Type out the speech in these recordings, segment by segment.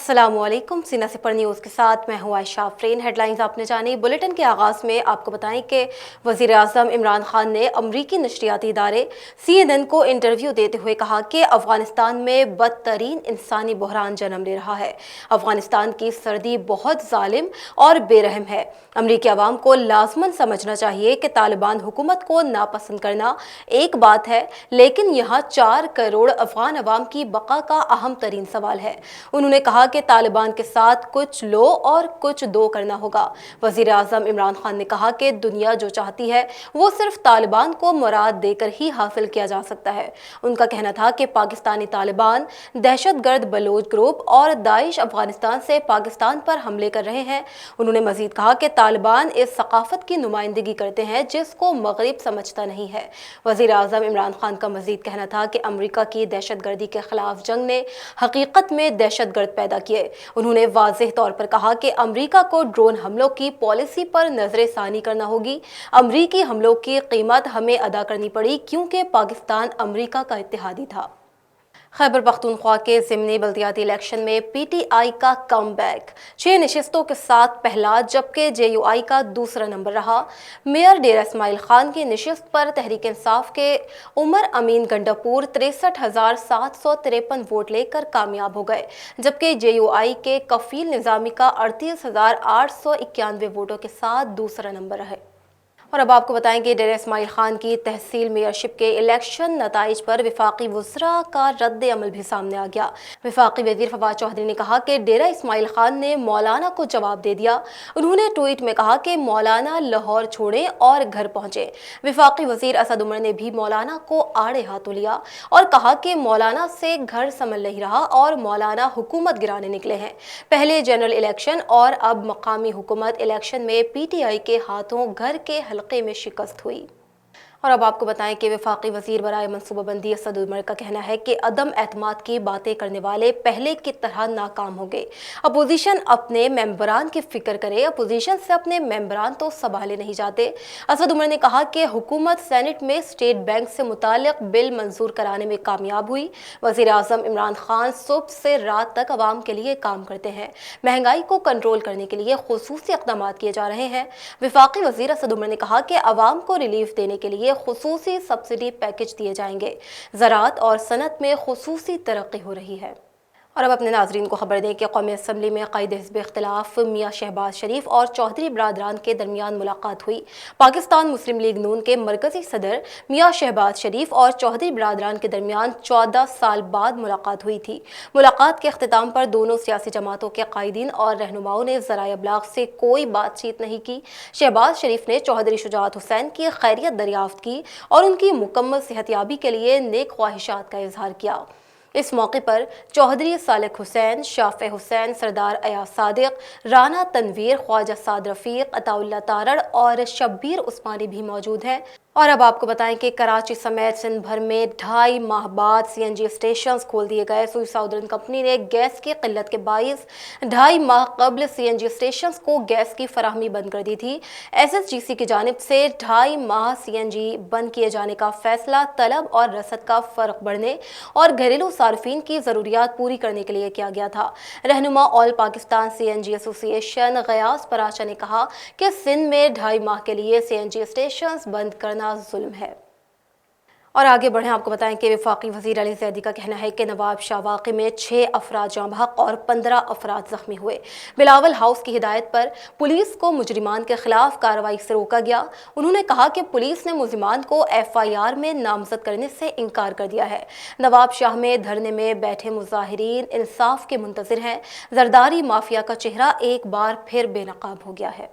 السلام علیکم، سینا super news کے ساتھ میں ہوں عائشہ فرین۔ ہیڈ لائنز آپ نے جانی۔ بلیٹن کے آغاز میں آپ کو بتائیں کہ وزیر اعظم عمران خان نے امریکی نشریاتی ادارے CNN کو انٹرویو دیتے ہوئے کہا کہ افغانستان میں بدترین انسانی بحران جنم لے رہا ہے۔ افغانستان کی سردی بہت ظالم اور بے رحم ہے۔ امریکی عوام کو لازماً سمجھنا چاہیے کہ طالبان حکومت کو ناپسند کرنا ایک بات ہے، لیکن یہاں 4 کروڑ افغان عوام کی بقا کا اہم ترین سوال ہے۔ انہوں نے کہا کہ طالبان کے ساتھ کچھ لو اور کچھ دو کرنا ہوگا۔ وزیر اعظم عمران خان نے کہا کہ دنیا جو چاہتی ہے وہ صرف طالبان کو مراد دے کر ہی حاصل کیا جا سکتا ہے۔ ان کا کہنا تھا کہ پاکستانی طالبان، دہشت گرد بلوچ گروپ اور داعش افغانستان سے پاکستان پر حملے کر رہے ہیں۔ انہوں نے مزید کہا کہ طالبان اس ثقافت کی نمائندگی کرتے ہیں جس کو مغرب سمجھتا نہیں ہے۔ وزیر اعظم عمران خان کا مزید کہنا تھا کہ امریکہ کی دہشت گردی کے خلاف جنگ نے حقیقت میں دہشت گرد پیدا کیے۔ انہوں نے واضح طور پر کہا کہ امریکہ کو ڈرون حملوں کی پالیسی پر نظر ثانی کرنا ہوگی۔ امریکی حملوں کی قیمت ہمیں ادا کرنی پڑی کیونکہ پاکستان امریکہ کا اتحادی تھا۔ خیبر پختونخوا کے ضمنی بلدیاتی الیکشن میں پی ٹی آئی کا کم بیک 6 نشستوں کے ساتھ پہلا جبکہ جے یو آئی کا دوسرا نمبر رہا۔ میئر ڈیرہ اسماعیل خان کی نشست پر تحریک انصاف کے عمر امین گنڈاپور 63,753 ووٹ لے کر کامیاب ہو گئے، جبکہ جے یو آئی کے کفیل نظامی کا 38,891 ووٹوں کے ساتھ دوسرا نمبر رہے۔ اور اب آپ کو بتائیں کہ ڈیرہ اسماعیل خان کی تحصیل میئرشپ کے الیکشن نتائج پر وفاقی وزراء کا رد عمل بھی سامنے آ گیا۔ وفاقی وزیر فواد چودھری نے کہا کہ ڈیرہ اسماعیل خان نے مولانا کو جواب دے دیا۔ انہوں نے ٹویٹ میں کہا کہ مولانا لاہور چھوڑیں اور گھر پہنچے۔ وفاقی وزیر اسد عمر نے بھی مولانا کو آڑے ہاتھوں لیا اور کہا کہ مولانا سے گھر سنبھل نہیں رہا اور مولانا حکومت گرانے نکلے ہیں۔ پہلے جنرل الیکشن اور اب مقامی حکومت الیکشن میں پی ٹی آئی کے ہاتھوں گھر کے حلقے میں شکست ہوئی۔ اور اب آپ کو بتائیں کہ وفاقی وزیر برائے منصوبہ بندی اسد عمر کا کہنا ہے کہ عدم اعتماد کی باتیں کرنے والے پہلے کی طرح ناکام ہو گئے۔ اپوزیشن اپنے ممبران کی فکر کرے، اپوزیشن سے اپنے ممبران تو سنبھالے نہیں جاتے۔ اسد عمر نے کہا کہ حکومت سینٹ میں اسٹیٹ بینک سے متعلق بل منظور کرانے میں کامیاب ہوئی۔ وزیر اعظم عمران خان صبح سے رات تک عوام کے لیے کام کرتے ہیں۔ مہنگائی کو کنٹرول کرنے کے لیے خصوصی اقدامات کیے جا رہے ہیں۔ وفاقی وزیر اسد عمر نے کہا کہ عوام کو ریلیف دینے کے لیے خصوصی سبسڈی پیکج دیے جائیں گے۔ زراعت اور صنعت میں خصوصی ترقی ہو رہی ہے۔ اور اب اپنے ناظرین کو خبر دیں کہ قومی اسمبلی میں قائد حزب اختلاف میاں شہباز شریف اور چودھری برادران کے درمیان ملاقات ہوئی۔ پاکستان مسلم لیگ نون کے مرکزی صدر میاں شہباز شریف اور چودھری برادران کے درمیان 14 سال بعد ملاقات ہوئی تھی۔ ملاقات کے اختتام پر دونوں سیاسی جماعتوں کے قائدین اور رہنماؤں نے ذرائع ابلاغ سے کوئی بات چیت نہیں کی۔ شہباز شریف نے چودھری شجاعت حسین کی خیریت دریافت کی اور ان کی مکمل صحت یابی کے لیے نیک خواہشات کا اظہار کیا۔ اس موقع پر چودھری صالح حسین، شافع حسین، سردار ایاز صادق، رانا تنویر، خواجہ سعد رفیق، عطا اللہ تارڑ اور شبیر عثمانی بھی موجود ہیں۔ اور اب آپ کو بتائیں کہ کراچی سمیت سندھ بھر میں 2.5 ماہ بعد CNG اسٹیشنز کھول دیے گئے۔ سوئی ساؤدرن کمپنی نے گیس کی قلت کے باعث 2.5 ماہ قبل CNG اسٹیشنز کو گیس کی فراہمی بند کر دی تھی۔ SSGC کی جانب سے 2.5 ماہ CNG بند کیے جانے کا فیصلہ طلب اور رسد کا فرق بڑھنے اور گھریلو صارفین کی ضروریات پوری کرنے کے لیے کیا گیا تھا۔ رہنما آل پاکستان CNG ایسوسی ایشن غیاث پراشا نے کہا کہ سندھ میں 2.5 ماہ کے لیے CNG اسٹیشنز بند کرنا ظلم ہے۔ اور آگے بڑھیں، آپ کو بتائیں کہ وفاقی وزیر علی زیدی کا کہنا ہے کہ نواب شاہ واقعے میں 6 افراد جاں بحق اور 15 افراد زخمی ہوئے۔ بلاول ہاؤس کی ہدایت پر پولیس کو مجرمان کے خلاف کارروائی سے روکا گیا۔ انہوں نے کہا کہ پولیس نے ملزمان کو FIR میں نامزد کرنے سے انکار کر دیا ہے۔ نواب شاہ میں دھرنے میں بیٹھے مظاہرین انصاف کے منتظر ہیں۔ زرداری مافیا کا چہرہ ایک بار پھر بے نقاب ہو گیا ہے۔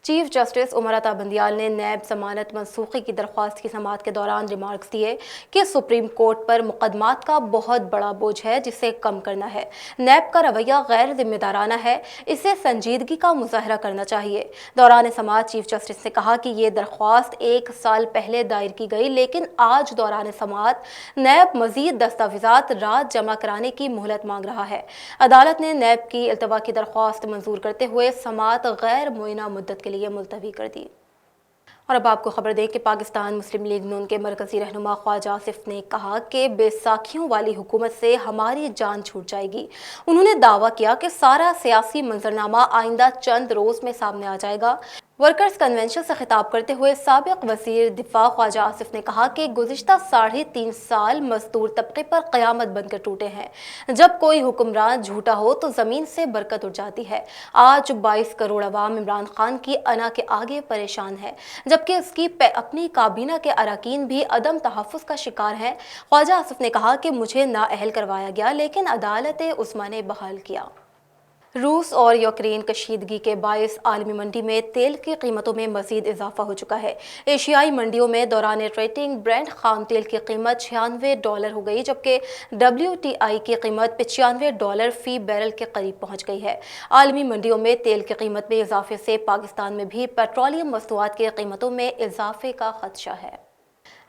چیف جسٹس عمر عطا بندیال نے نیب ضمانت منسوخی کی درخواست کی سماعت کے دوران ریمارکس دیے کہ سپریم کورٹ پر مقدمات کا بہت بڑا بوجھ ہے جسے کم کرنا ہے۔ نیب کا رویہ غیر ذمہ دارانہ ہے، اسے سنجیدگی کا مظاہرہ کرنا چاہیے۔ دوران سماعت چیف جسٹس نے کہا کہ یہ درخواست 1 سال پہلے دائر کی گئی، لیکن آج دوران سماعت نیب مزید دستاویزات رات جمع کرانے کی مہلت مانگ رہا ہے۔ عدالت نے نیب کی التوا کی درخواست منظور کرتے ہوئے سماعت غیر معینہ مدت کے لیے ملتوی کر دی۔ اور اب آپ کو خبر دیں کہ پاکستان مسلم لیگ نون کے مرکزی رہنما خواجہ آصف نے کہا کہ بیساکھیوں والی حکومت سے ہماری جان چھوٹ جائے گی۔ انہوں نے دعویٰ کیا کہ سارا سیاسی منظرنامہ آئندہ چند روز میں سامنے آ جائے گا۔ ورکرز کنونشن سے خطاب کرتے ہوئے سابق وزیر دفاع خواجہ آصف نے کہا کہ گزشتہ 3.5 سال مزدور طبقے پر قیامت بن کر ٹوٹے ہیں۔ جب کوئی حکمران جھوٹا ہو تو زمین سے برکت اٹھ جاتی ہے۔ آج 22 کروڑ عوام عمران خان کی انا کے آگے پریشان ہے، جبکہ اس کی اپنی کابینہ کے اراکین بھی عدم تحفظ کا شکار ہیں۔ خواجہ آصف نے کہا کہ مجھے نااہل کروایا گیا لیکن عدالت عظمیٰ نے بحال کیا۔ روس اور یوکرین کشیدگی کے باعث عالمی منڈی میں تیل کی قیمتوں میں مزید اضافہ ہو چکا ہے۔ ایشیائی منڈیوں میں دوران ٹریڈنگ برنٹ خام تیل کی قیمت $96 ہو گئی، جبکہ WTI کی قیمت $95 فی بیرل کے قریب پہنچ گئی ہے۔ عالمی منڈیوں میں تیل کی قیمت میں اضافے سے پاکستان میں بھی پیٹرولیم مصنوعات کی قیمتوں میں اضافے کا خدشہ ہے۔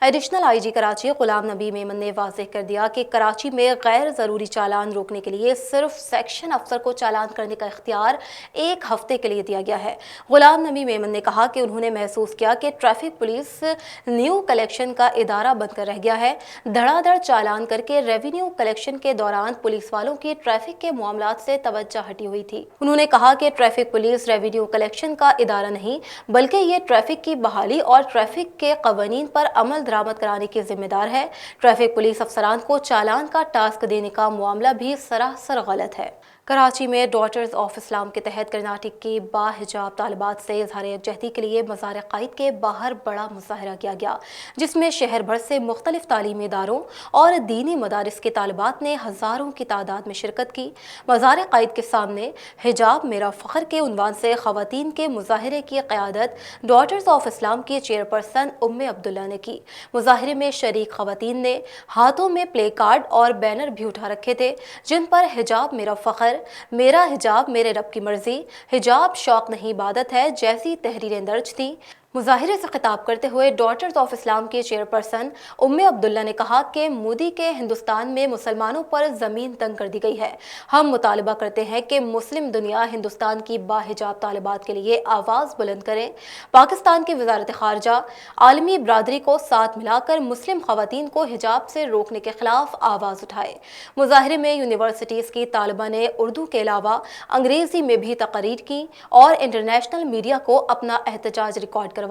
ایڈیشنل آئی جی کراچی غلام نبی میمن نے واضح کر دیا کہ کراچی میں غیر ضروری چالان روکنے کے لیے صرف سیکشن افسر کو چالان کرنے کا اختیار 1 ہفتے کے لیے دیا گیا ہے۔ غلام نبی میمن نے کہا کہ انہوں نے محسوس کیا کہ ٹریفک پولیس نیو کلیکشن کا ادارہ بن کر رہ گیا ہے۔ دھڑا دھڑ چالان کر کے ریونیو کلیکشن کے دوران پولیس والوں کی ٹریفک کے معاملات سے توجہ ہٹی ہوئی تھی۔ انہوں نے کہا کہ ٹریفک پولیس ریونیو کلیکشن کا ادارہ نہیں بلکہ یہ ٹریفک کی بحالی اور ٹریفک کے قوانین پر عمل درآمد کرانے کی ذمہ دار ہے۔ ٹریفک پولیس افسران کو چالان کا ٹاسک دینے کا معاملہ بھی سراسر غلط ہے۔ کراچی میں ڈاٹرز آف اسلام کے تحت کرناٹک کی باحجاب طالبات سے اظہار یکجہتی کے لیے مزار قائد کے باہر بڑا مظاہرہ کیا گیا، جس میں شہر بھر سے مختلف تعلیمی اداروں اور دینی مدارس کے طالبات نے ہزاروں کی تعداد میں شرکت کی۔ مزار قائد کے سامنے حجاب میرا فخر کے عنوان سے خواتین کے مظاہرے کی قیادت ڈاٹرز آف اسلام کی چیئرپرسن عبداللہ نے کی۔ مظاہرے میں شریک خواتین نے ہاتھوں میں پلے کارڈ اور بینر بھی اٹھا رکھے تھے جن پر حجاب میرا فخر، میرا حجاب میرے رب کی مرضی، حجاب شوق نہیں عبادت ہے جیسی تحریریں درج تھیں۔ مظاہرے سے خطاب کرتے ہوئے ڈاٹرز آف اسلام کی چیئرپرسن عبداللہ نے کہا کہ مودی کے ہندوستان میں مسلمانوں پر زمین تنگ کر دی گئی ہے۔ ہم مطالبہ کرتے ہیں کہ مسلم دنیا ہندوستان کی باحجاب طالبات کے لیے آواز بلند کریں۔ پاکستان کی وزارت خارجہ عالمی برادری کو ساتھ ملا کر مسلم خواتین کو حجاب سے روکنے کے خلاف آواز اٹھائے۔ مظاہرے میں یونیورسٹیز کی طالبہ نے اردو کے علاوہ انگریزی میں بھی تقاریر کی اور انٹرنیشنل میڈیا کو اپنا احتجاج ریکارڈ کروایا۔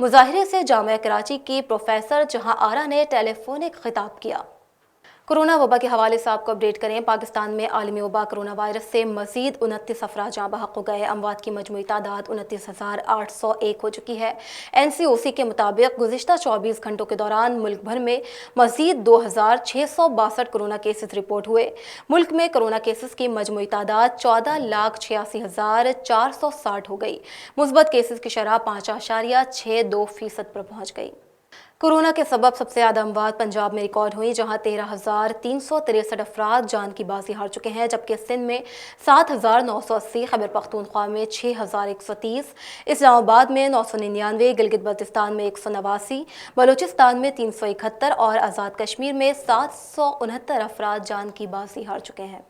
مظاہرے سے جامعہ کراچی کی پروفیسر جہاں آرا نے ٹیلی فونک خطاب کیا۔ کورونا وبا کے حوالے سے آپ کو اپڈیٹ کریں۔ پاکستان میں عالمی وبا کورونا وائرس سے مزید 29 افراد جاں بحق ہو گئے۔ اموات کی مجموعی تعداد 29,801 ہو چکی ہے۔ NCOC کے مطابق گزشتہ 24 گھنٹوں کے دوران ملک بھر میں مزید 2,662 کورونا کیسز رپورٹ ہوئے۔ ملک میں کورونا کیسز کی مجموعی تعداد 14,86,460 ہو گئی۔ مثبت کیسز کی شرح 5.62% پر پہنچ گئی۔ کورونا کے سبب سب سے زیادہ اموات پنجاب میں ریکارڈ ہوئی، جہاں 13,363 افراد جان کی بازی ہار چکے ہیں، جبکہ سندھ میں 7,980، خیبر پختونخوا میں 6,130، اسلام آباد میں 999، گلگت بلتستان میں 189، بلوچستان میں 371 اور آزاد کشمیر میں 769 افراد جان کی بازی ہار چکے ہیں۔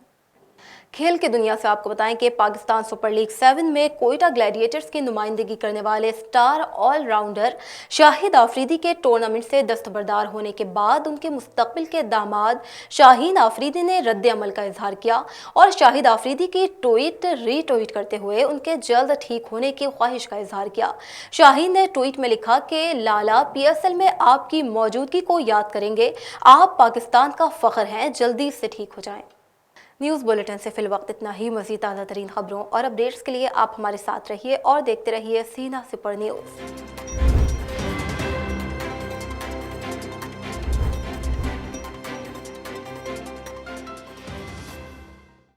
کھیل کی دنیا سے آپ کو بتائیں کہ پاکستان سپر لیگ 7 میں کوئٹہ گلیڈیٹرز کی نمائندگی کرنے والے سٹار آل راؤنڈر شاہد آفریدی کے ٹورنامنٹ سے دستبردار ہونے کے بعد ان کے مستقبل کے داماد شاہین آفریدی نے رد عمل کا اظہار کیا اور شاہد آفریدی کی ٹویٹ ری ٹویٹ کرتے ہوئے ان کے جلد ٹھیک ہونے کی خواہش کا اظہار کیا۔ شاہین نے ٹویٹ میں لکھا کہ لالا PSL میں آپ کی موجودگی کو یاد کریں گے، آپ پاکستان کا فخر ہیں، جلدی سے ٹھیک ہو جائیں۔ نیوز بلیٹن سے فی الوقت اتنا ہی۔ مزید تازہ ترین خبروں اور اپڈیٹس کے لیے آپ ہمارے ساتھ رہیے اور دیکھتے رہیے سینا سپر نیوز۔